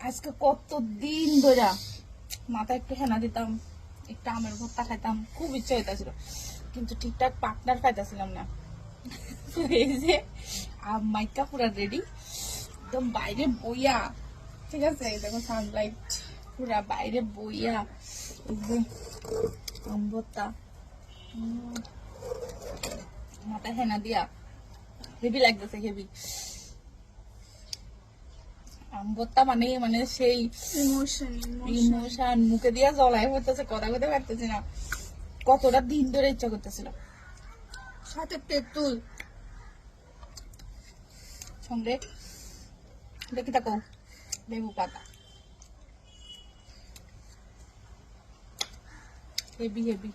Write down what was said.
আজকে কতদিন ধরে মাথা একটু হেনা দিতাম, একটু আমের ভর্তা খাইতাম, খুব ইচ্ছা হইতাছিল, কিন্তু ঠিকঠাক পার্টনার পাইতাছিলাম না। এই যে মাইকা পুরা রেডি, একদম বাইরে বইয়া, ঠিক আছে, দেখো সানলাইট পুরা বাইরে বইয়া, এই যে আম ভর্তা মাথা হেনা দিয়া হেভি লাগতেছে, হেভি আম ভর্তা মানে মানে সেই ইমোশন মুখে দিয়া জ্বলাই পড়তেছে, কথা কথা পারতেছি না, কতটা দিন ধরে ইচ্ছা করতেছিল। সাথে তেঁতুল সঙ্গে দেখি থাকো লেবু পাতা, হেভি হেভি।